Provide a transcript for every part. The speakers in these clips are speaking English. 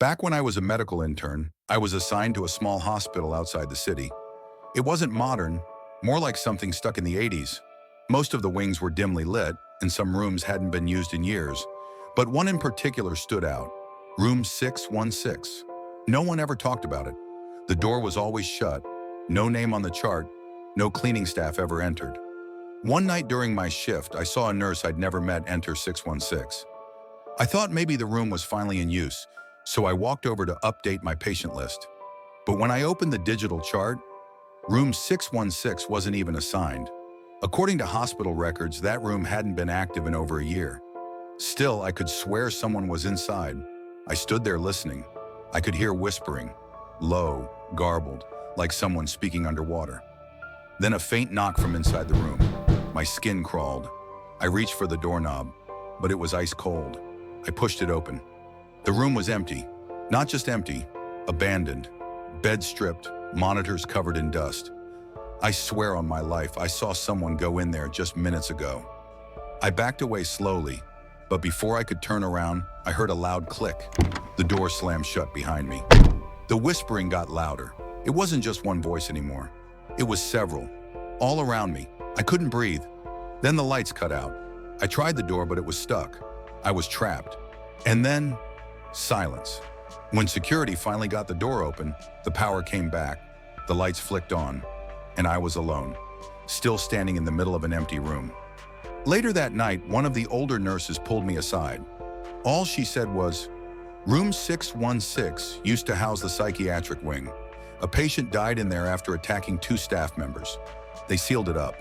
Back when I was a medical intern, I was assigned to a small hospital outside the city. It wasn't modern, more like something stuck in the 80s. Most of the wings were dimly lit, and some rooms hadn't been used in years. But one in particular stood out, room 616. No one ever talked about it. The door was always shut, no name on the chart, no cleaning staff ever entered. One night during my shift, I saw a nurse I'd never met enter 616. I thought maybe the room was finally in use, so I walked over to update my patient list. But when I opened the digital chart, room 616 wasn't even assigned. According to hospital records, that room hadn't been active in over a year. Still, I could swear someone was inside. I stood there listening. I could hear whispering, low, garbled, like someone speaking underwater. Then a faint knock from inside the room. My skin crawled. I reached for the doorknob, but it was ice cold. I pushed it open. The room was empty. Not just empty, abandoned. Bed stripped, monitors covered in dust. I swear on my life, I saw someone go in there just minutes ago. I backed away slowly, but before I could turn around, I heard a loud click. The door slammed shut behind me. The whispering got louder. It wasn't just one voice anymore. It was several, all around me. I couldn't breathe. Then the lights cut out. I tried the door, but it was stuck. I was trapped. And then, silence. When security finally got the door open, the power came back, the lights flicked on, and I was alone, still standing in the middle of an empty room. Later that night, one of the older nurses pulled me aside. All she said was, "Room 616 used to house the psychiatric wing. A patient died in there after attacking 2 staff members. They sealed it up.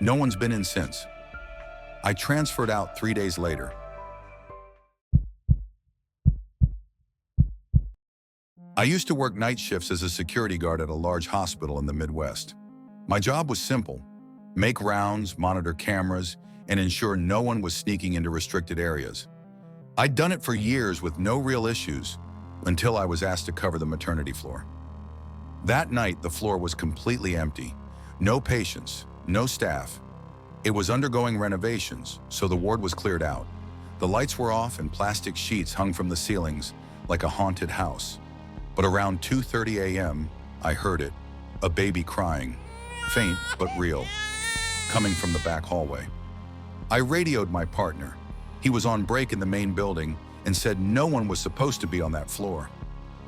No one's been in since." I transferred out 3 days later. I used to work night shifts as a security guard at a large hospital in the Midwest. My job was simple: make rounds, monitor cameras, and ensure no one was sneaking into restricted areas. I'd done it for years with no real issues until I was asked to cover the maternity floor. That night, the floor was completely empty. No patients, no staff. It was undergoing renovations, so the ward was cleared out. The lights were off and plastic sheets hung from the ceilings like a haunted house. But around 2:30 a.m., I heard it, a baby crying, faint but real, coming from the back hallway. I radioed my partner. He was on break in the main building and said no one was supposed to be on that floor.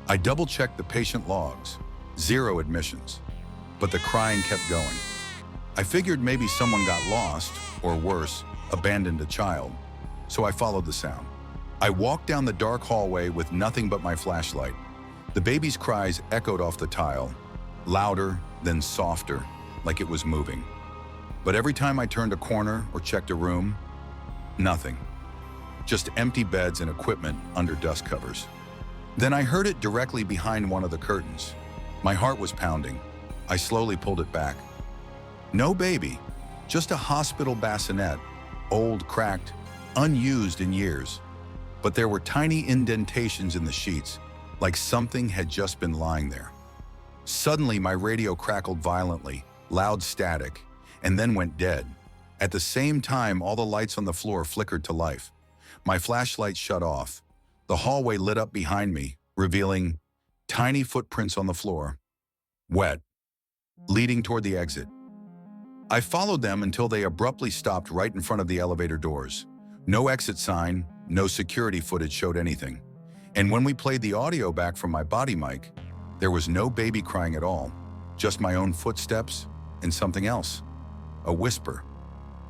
I double-checked the patient logs, 0 admissions, but the crying kept going. I figured maybe someone got lost, or worse, abandoned a child, so I followed the sound. I walked down the dark hallway with nothing but my flashlight. The baby's cries echoed off the tile, louder, then softer, like it was moving. But every time I turned a corner or checked a room, nothing. Just empty beds and equipment under dust covers. Then I heard it directly behind one of the curtains. My heart was pounding. I slowly pulled it back. No baby, just a hospital bassinet, old, cracked, unused in years. But there were tiny indentations in the sheets, like something had just been lying there. Suddenly, my radio crackled violently, loud static, and then went dead. At the same time, all the lights on the floor flickered to life. My flashlight shut off. The hallway lit up behind me, revealing tiny footprints on the floor, wet, leading toward the exit. I followed them until they abruptly stopped right in front of the elevator doors. No exit sign, no security footage showed anything. And when we played the audio back from my body mic, there was no baby crying at all, just my own footsteps and something else, a whisper.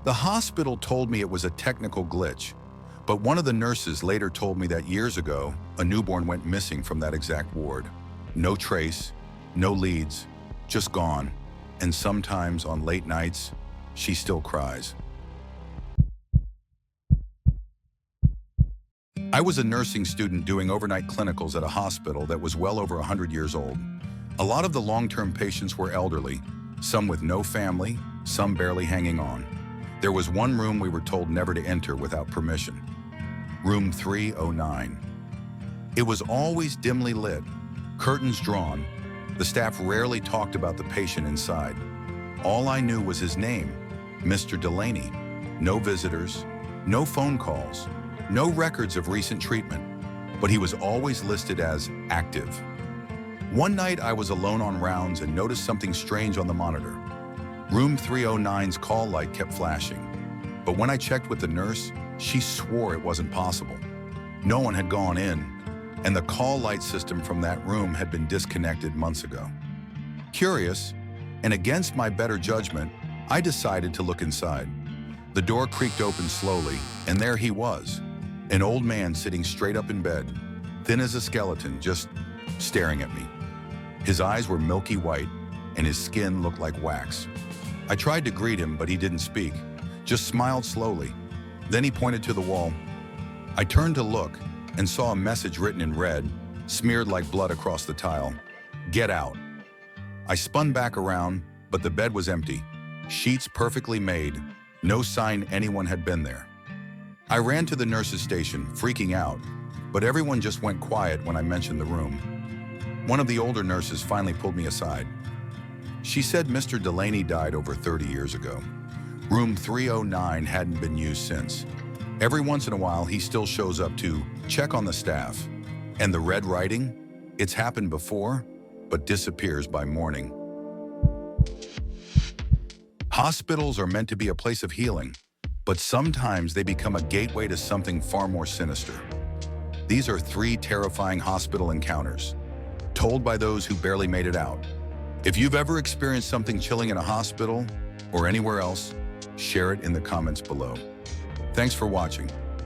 The hospital told me it was a technical glitch, but one of the nurses later told me that years ago, a newborn went missing from that exact ward. No trace, no leads, just gone. And sometimes on late nights, she still cries. I was a nursing student doing overnight clinicals at a hospital that was well over 100 years old. A lot of the long-term patients were elderly, some with no family, some barely hanging on. There was one room we were told never to enter without permission. Room 309. It was always dimly lit, curtains drawn. The staff rarely talked about the patient inside. All I knew was his name, Mr. Delaney. No visitors, no phone calls, no records of recent treatment. but he was always listed as active. One night I was alone on rounds and noticed something strange on the monitor. Room 309's call light kept flashing, but when I checked with the nurse, she swore it wasn't possible. No one had gone in, and the call light system from that room had been disconnected months ago. Curious, and against my better judgment, I decided to look inside. The door creaked open slowly, and there he was, an old man sitting straight up in bed, thin as a skeleton, just staring at me. His eyes were milky white, and his skin looked like wax. I tried to greet him, but he didn't speak, just smiled slowly. Then he pointed to the wall. I turned to look and saw a message written in red, smeared like blood across the tile. "Get out." I spun back around, but the bed was empty. Sheets perfectly made, no sign anyone had been there. I ran to the nurse's station, freaking out, but everyone just went quiet when I mentioned the room. One of the older nurses finally pulled me aside. She said Mr. Delaney died over 30 years ago. Room 309 hadn't been used since. Every once in a while, he still shows up to check on the staff. And the red writing? It's happened before, but disappears by morning. Hospitals are meant to be a place of healing, but sometimes they become a gateway to something far more sinister. These are 3 terrifying hospital encounters, told by those who barely made it out. If you've ever experienced something chilling in a hospital or anywhere else, share it in the comments below. Thanks for watching.